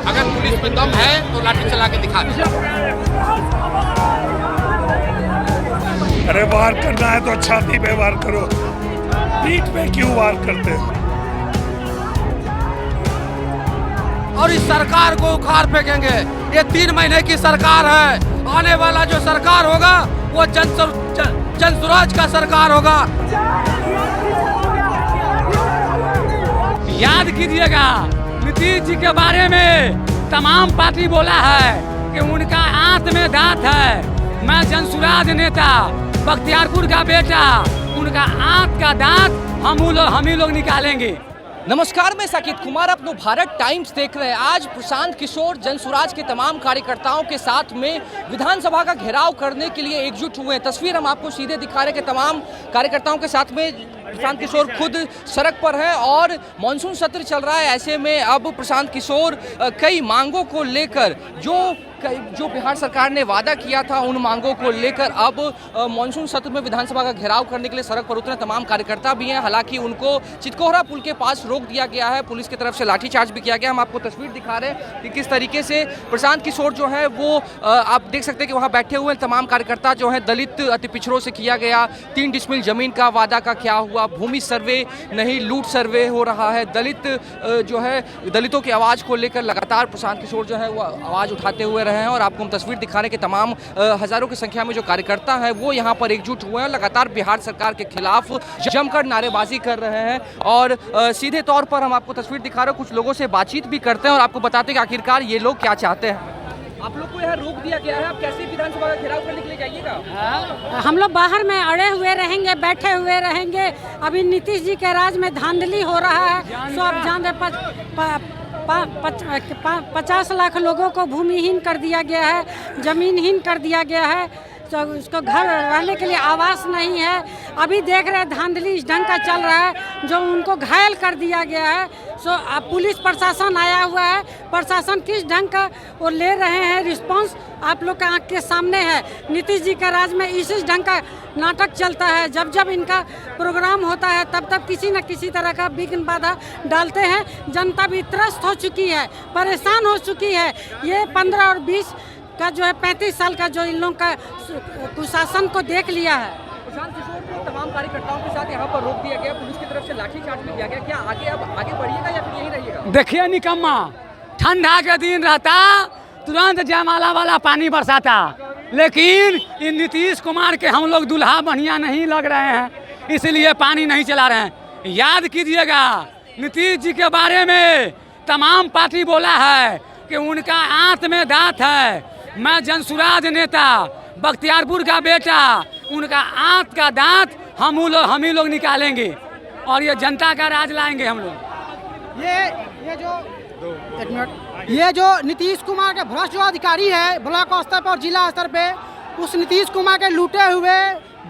अगर पुलिस में दम है तो लाठी चला के दिखा दे। अरे वार करना है तो छाती पे वार करो, पीठ पे क्यों वार करते हो? और इस सरकार को उखाड़ फेंकेंगे। ये 3 महीने की सरकार है, आने वाला जो सरकार होगा वो जन स्वराज का सरकार होगा। याद कीजिएगा, नीतीश जी के बारे में तमाम पार्टी बोला है कि उनका आंत में दांत है। मैं जन स्वराज नेता, बख्तियारपुर का बेटा, उनका आंत का दांत हम ही लोग निकालेंगे। नमस्कार, मैं साकिब कुमार अपनो भारत टाइम्स देख रहे हैं। आज प्रशांत किशोर जन स्वराज के तमाम कार्यकर्ताओं के साथ में विधानसभा का घेराव करने के लिए एकजुट हुए हैं। तस्वीर हम आपको सीधे दिखा रहे हैं कि तमाम कार्यकर्ताओं के साथ में प्रशांत किशोर खुद सड़क पर है और मानसून सत्र चल रहा है। ऐसे में अब प्रशांत किशोर कई मांगों को लेकर जो बिहार सरकार ने वादा किया था, उन मांगों को लेकर अब मानसून सत्र में विधानसभा का घेराव करने के लिए सड़क पर उतरे तमाम कार्यकर्ता भी हैं। हालांकि उनको चितकोहरा पुल के पास रोक दिया गया है, पुलिस की तरफ से लाठीचार्ज भी किया गया। हम आपको तस्वीर दिखा रहे हैं कि किस तरीके से प्रशांत किशोर जो है वो आप देख सकते हैं कि वहाँ बैठे हुए तमाम कार्यकर्ता जो है दलित अति पिछड़ों से किया गया 3 डिसमिल जमीन का वादा का क्या हुआ, भूमि सर्वे नहीं लूट सर्वे हो रहा है। दलित जो है दलितों की आवाज़ को लेकर लगातार प्रशांत किशोर जो है वो आवाज़ उठाते हुए हैं। और आपको हम तस्वीर दिखा रहे हैं कि तमाम हजारों की संख्या में जो कार्यकर्ता हैं वो यहाँ पर एकजुट हुए हैं, लगातार बिहार सरकार के खिलाफ जमकर नारेबाजी कर रहे हैं। और सीधे तौर पर हम आपको तस्वीर दिखा रहे हैं, कुछ लोगों से बातचीत भी करते हैं और आपको बताते हैं कि आखिरकार ये लोग क्या चाहते हैं। आप लोग को यहाँ रोक दिया गया है, आप कैसे विधानसभा का घेराव करने के लिए जाइएगा? हम लोग बाहर में अड़े हुए रहेंगे, बैठे हुए रहेंगे। अभी नीतीश जी के राज में धांधली हो रहा है। सो आप जान रहे 50 लाख लोगों को भूमिहीन कर दिया गया है, जमीनहीन कर दिया गया है। तो उसको घर रहने के लिए आवास नहीं है। अभी देख रहे हैं धांधली इस ढंग का चल रहा है जो उनको घायल कर दिया गया है। सो अब पुलिस प्रशासन आया हुआ है, प्रशासन किस ढंग का वो ले रहे हैं रिस्पांस आप लोग के आँख के सामने है। नीतीश जी के राज में इसी ढंग का नाटक चलता है। जब जब इनका प्रोग्राम होता है तब तब किसी न किसी तरह का विघ्न बाधा डालते हैं। जनता भी त्रस्त हो चुकी है, परेशान हो चुकी है। ये 15 और 20 का जो है 35 साल का जो इन लोगों का कुशासन को देख लिया है। प्रशांत किशोर को तमाम कार्यकर्ताओं के साथ यहाँ पर रोक दिया गया, पुलिस की तरफ से लाठीचार्ज भी किया गया। क्या आगे बढ़िएगा या फिर यहीं रहिएगा? देखिए निकम्मा, ठंडा के दिन रहता तुरंत जयमाला वाला पानी बरसाता, लेकिन इन नीतीश कुमार के हम लोग दुल्हा बढ़िया नहीं लग रहे हैं, इसलिए पानी नहीं चला रहे हैं। याद कीजिएगा, नीतीश जी के बारे में तमाम पार्टी बोला है कि उनका आंत में दांत है। मैं जन स्वराज नेता, बख्तियारपुर का बेटा, उनका आंत का दांत हम ही लोग निकालेंगे और ये जनता का राज लाएंगे हम लोग। ये जो नीतीश कुमार के भ्रष्ट जो अधिकारी है ब्लॉक स्तर पर और जिला स्तर पे, उस नीतीश कुमार के लूटे हुए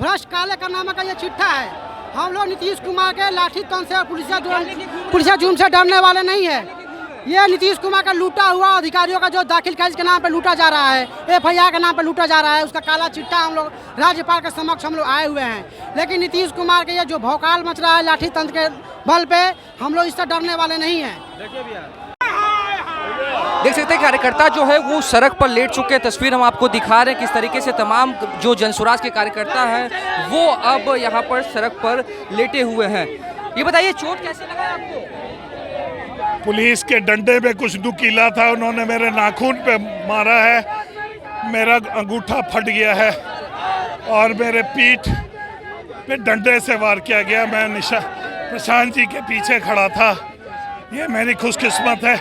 भ्रष्ट काले कारनामे का ये चिट्ठा है। हम लोग नीतीश कुमार के लाठी तन से पुलिस जुर्म से डरने वाले नहीं है। ये नीतीश कुमार का लूटा हुआ अधिकारियों का जो दाखिल खारिज के नाम पे लूटा जा रहा है, FIR के नाम पे लूटा जा रहा है, उसका काला चिट्ठा हम लोग राज्यपाल के समक्ष हम लोग आए हुए हैं। लेकिन नीतीश कुमार के ये जो भौकाल मच रहा है लाठी तंत्र के बल पे, हम लोग इससे डरने वाले नहीं हैं। देख सकते हैं कार्यकर्ता जो है वो सड़क पर लेट चुके हैं। तस्वीर हम आपको दिखा रहे हैं किस तरीके से तमाम जो जन स्वराज के कार्यकर्ता हैं वो अब यहाँ पर सड़क पर लेटे हुए हैं। ये बताइए, चोट कैसे लगा आपको? पुलिस के डंडे में कुछ नुकीला था, उन्होंने मेरे नाखून पे मारा है, मेरा अंगूठा फट गया है और मेरे पीठ पे डंडे से वार किया गया। मैं प्रशांत जी के पीछे खड़ा था। ये मेरी खुशकिस्मत है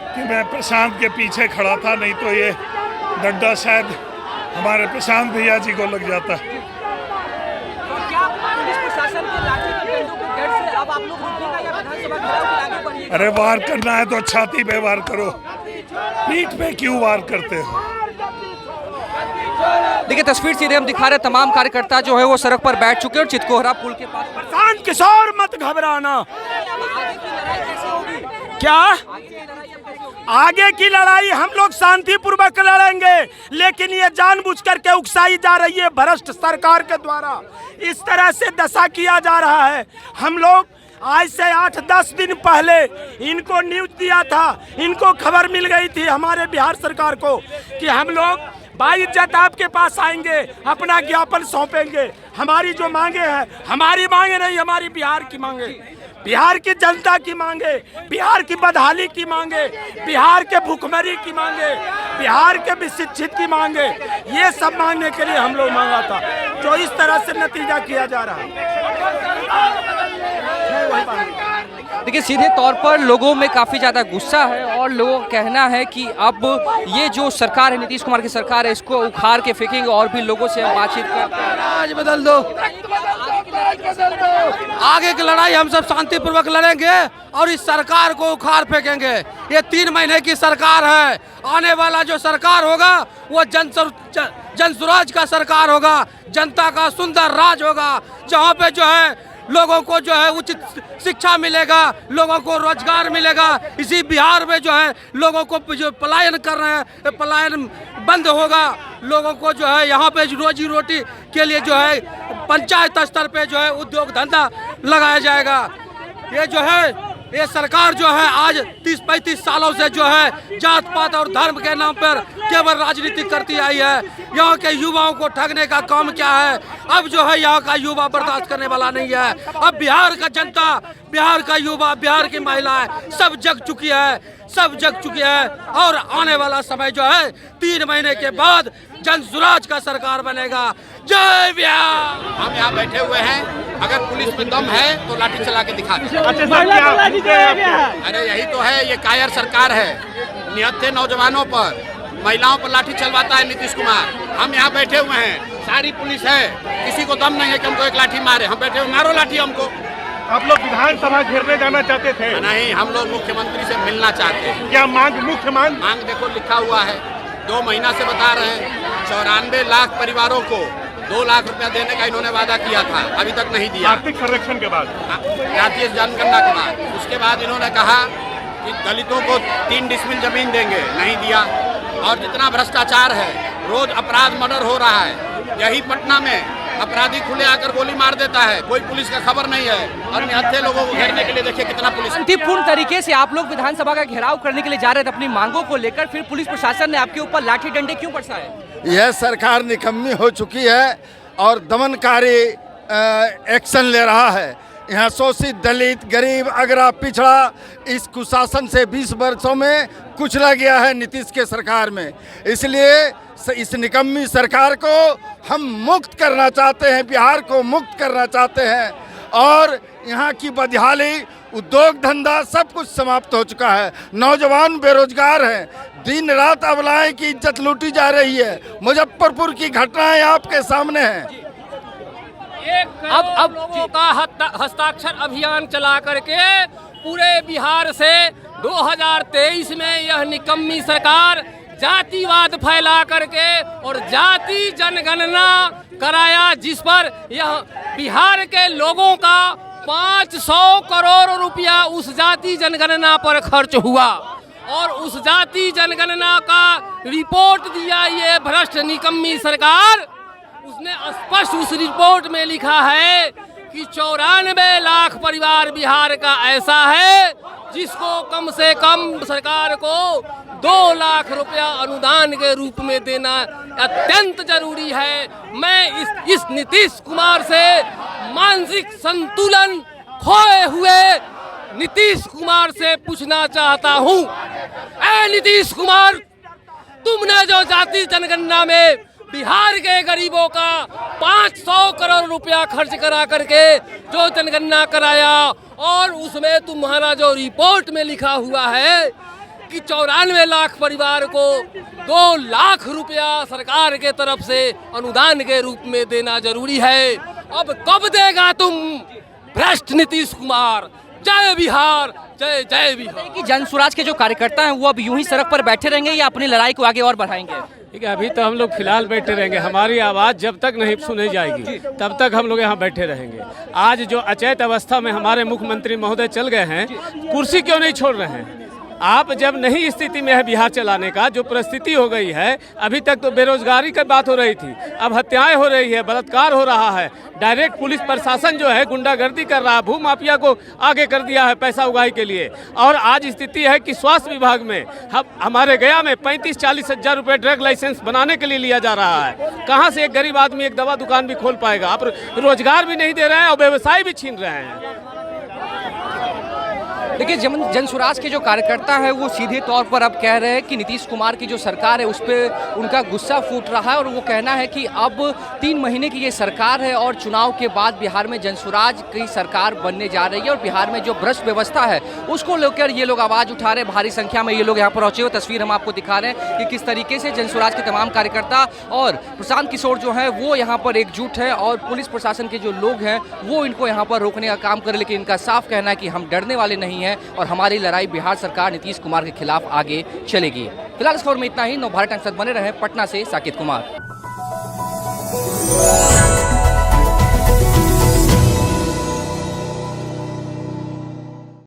कि मैं प्रशांत के पीछे खड़ा था, नहीं तो ये डंडा शायद हमारे प्रशांत भैया जी को लग जाता। क्या पुलिस प्रशासन के लाठी के डंडों के डर से अब आप लोग रुकेगा या विधानसभा घेराव के आगे बढ़िएगा? अरे वार करना है तो छाती पे वार करो, पीठ पे क्यों वार करते हो? देखिए तस्वीर सीधे हम दिखा रहे हैं, तमाम कार्यकर्ता जो है वो सड़क पर बैठ चुके हैं और चितकोहरा पुल के पास। प्रशांत किशोर मत घबराना। क्या आगे की लड़ाई हम लोग शांतिपूर्वक लड़ेंगे, लेकिन ये जानबूझकर के उकसाई जा रही है भ्रष्ट सरकार के द्वारा, इस तरह से दशा किया जा रहा है। हम लोग आज से 8-10 दिन पहले इनको न्यूज दिया था, इनको खबर मिल गई थी हमारे बिहार सरकार को कि हम लोग बाइज्जत आपके पास आएंगे, अपना ज्ञापन सौंपेंगे। हमारी जो मांगे हैं, हमारी मांगे नहीं, हमारी बिहार की मांगे, बिहार की जनता की मांगे, बिहार की बदहाली की मांगे, बिहार के भूखमरी की मांगे, बिहार के विशिक्षित की मांगे, ये सब मांगने के लिए हम लोग मांगा था, जो इस तरह से नतीजा किया जा रहा है। देखिए, सीधे तौर पर लोगों में काफ़ी ज़्यादा गुस्सा है और लोगों का कहना है कि अब ये जो सरकार है, नीतीश कुमार की सरकार है, इसको उखाड़ के फेंकेंगे। और भी लोगों से हम बातचीत करते हैं। आज बदल दो, आगे की लड़ाई हम सब शांतिपूर्वक लड़ेंगे और इस सरकार को उखाड़ फेंकेंगे। ये 3 महीने की सरकार है, आने वाला जो सरकार होगा वो जन स्वराज का सरकार होगा, जनता का सुंदर राज होगा, जहाँ पे जो है लोगों को जो है उचित शिक्षा मिलेगा, लोगों को रोजगार मिलेगा। इसी बिहार में जो है लोगों को जो पलायन कर रहे हैं, पलायन बंद होगा। लोगों को जो है यहाँ पे रोजी रोटी के लिए जो है पंचायत स्तर पे जो है उद्योग धंधा लगाया जाएगा। ये जो है ये सरकार जो है आज 30-35 सालों से जो है जात पात और धर्म के नाम पर केवल राजनीति करती आई है। यहाँ के युवाओं को ठगने का काम क्या है? अब जो है यहाँ का युवा बर्दाश्त करने वाला नहीं है। अब बिहार का जनता, बिहार का युवा, बिहार की महिलाएं सब जग चुकी है, सब जग चुकी है। और आने वाला समय जो है 3 महीने के बाद जन स्वराज का सरकार बनेगा। जय बिहार। हम यहाँ बैठे हुए हैं, अगर पुलिस में दम है तो लाठी चला के दिखा दे। अरे यही तो है, ये कायर सरकार है। निहत्थे नौजवानों पर, महिलाओं पर लाठी चलवाता है नीतीश कुमार। हम यहाँ बैठे हुए हैं, सारी पुलिस है, किसी को दम नहीं है कि हमको एक लाठी मारे। हम बैठे हुए, मारो लाठी हमको। आप लोग विधानसभा घेरने जाना चाहते थे? नहीं, हम लोग मुख्यमंत्री से मिलना चाहते हैं। क्या मांग, मुख्य मांग देखो लिखा हुआ है, 2 महीना से बता रहे हैं। 94 लाख परिवारों को 2 लाख रुपया देने का इन्होंने वादा किया था, अभी तक नहीं दिया। आर्थिक सर्वेक्षण के बाद, जातीय जनगणना के बाद, उसके बाद इन्होंने कहा कि दलितों को 3 डिसमिल जमीन देंगे, नहीं दिया। और जितना भ्रष्टाचार है, रोज अपराध मर्डर हो रहा है। यही पटना में अपराधी खुले आकर गोली मार देता है, कोई पुलिस का खबर नहीं है। और निहत्थे लोगों को घेरने के लिए देखिए कितना पुलिस। शांतिपूर्ण तरीके से आप लोग विधानसभा का घेराव करने के लिए जा रहे थे अपनी मांगों को लेकर, फिर पुलिस प्रशासन ने आपके ऊपर लाठी डंडे क्यों बरसाए? यह सरकार निकम्मी हो चुकी है और दमनकारी एक्शन ले रहा है। यहाँ शोषित, दलित, गरीब, अगरा, पिछड़ा, इस कुशासन से 20 वर्षों में कुचला गया है नीतीश के सरकार में। इसलिए इस निकम्मी सरकार को हम मुक्त करना चाहते हैं, बिहार को मुक्त करना चाहते हैं। और यहाँ की बदहाली, उद्योग धंधा सब कुछ समाप्त हो चुका है। नौजवान बेरोजगार हैं, दिन रात अबलाएं की इज्जत लूटी जा रही है। मुजफ्फरपुर की घटनाएं आपके सामने हैं। अब लोगों का हस्ताक्षर अभियान चला करके पूरे बिहार से 2023 में यह निकम्मी सरकार जातिवाद फैला करके और जाति जनगणना कराया, जिस पर यह बिहार के लोगों का 500 करोड़ रुपया उस जाति जनगणना पर खर्च हुआ। और उस जाति जनगणना का रिपोर्ट दिया ये भ्रष्ट निकम्मी सरकार। उसने स्पष्ट उस रिपोर्ट में लिखा है कि 94 लाख परिवार बिहार का ऐसा है जिसको कम से कम सरकार को 2 लाख रुपया अनुदान के रूप में देना अत्यंत जरूरी है। मैं इस नीतीश कुमार से मानसिक संतुलन खोए हुए नीतीश कुमार से पूछना चाहता हूँ, ऐ नीतीश कुमार, तुमने जो जाति जनगणना में बिहार के गरीबों का 500 करोड़ रुपया खर्च करा करके जो जनगणना कराया, और उसमें तुम्हारा जो रिपोर्ट में लिखा हुआ है कि 94 लाख परिवार को 2 लाख रुपया सरकार के तरफ से अनुदान के रूप में देना जरूरी है। अब कब देगा तुम भ्रष्ट नीतीश कुमार? जय बिहार, जय जय बिहार। कि जन स्वराज के जो कार्यकर्ता हैं वो अब यूं ही सड़क पर बैठे रहेंगे या अपनी लड़ाई को आगे और बढ़ाएंगे? ठीक है, अभी तो हम लोग फिलहाल बैठे रहेंगे। हमारी आवाज़ जब तक नहीं सुनी जाएगी तब तक हम लोग यहाँ बैठे रहेंगे। आज जो अचेत अवस्था में हमारे मुख्यमंत्री महोदय चल गए हैं, कुर्सी क्यों नहीं छोड़ रहे हैं? आप जब नहीं स्थिति में है बिहार चलाने का, जो परिस्थिति हो गई है, अभी तक तो बेरोजगारी की बात हो रही थी, अब हत्याएं हो रही है, बलात्कार हो रहा है, डायरेक्ट पुलिस प्रशासन जो है गुंडागर्दी कर रहा है, भू माफिया को आगे कर दिया है पैसा उगाही के लिए। और आज स्थिति है कि स्वास्थ्य विभाग में हमारे गया में 35-40 हज़ार रुपये ड्रग लाइसेंस बनाने के लिए लिया जा रहा है। कहाँ से एक गरीब आदमी एक दवा दुकान भी खोल पाएगा? आप रोजगार भी नहीं दे रहे हैं और व्यवसाय भी छीन रहे हैं। देखिए, जनसुराज के जो कार्यकर्ता है वो सीधे तौर पर अब कह रहे हैं कि नीतीश कुमार की जो सरकार है उस पर उनका गुस्सा फूट रहा है और वो कहना है कि अब 3 महीने की ये सरकार है और चुनाव के बाद बिहार में जनसुराज की सरकार बनने जा रही है और बिहार में जो भ्रष्ट व्यवस्था है उसको लेकर ये लोग आवाज़ उठा रहे हैं। भारी संख्या में ये लोग यहाँ पर पहुंचे हुए, तस्वीर हम आपको दिखा रहे हैं कि किस तरीके से जनसुराज के तमाम कार्यकर्ता और प्रशांत किशोर जो है वो यहाँ पर एकजुट है और पुलिस प्रशासन के जो लोग हैं वो इनको यहाँ पर रोकने का काम करे, लेकिन इनका साफ कहना है कि हम डरने वाले नहीं हैं और हमारी लड़ाई बिहार सरकार नीतीश कुमार के खिलाफ आगे चलेगी। फिलहाल इस खबर में इतना ही। नवभारत टाइम्स साथ बने रहे। पटना से साकेत कुमार।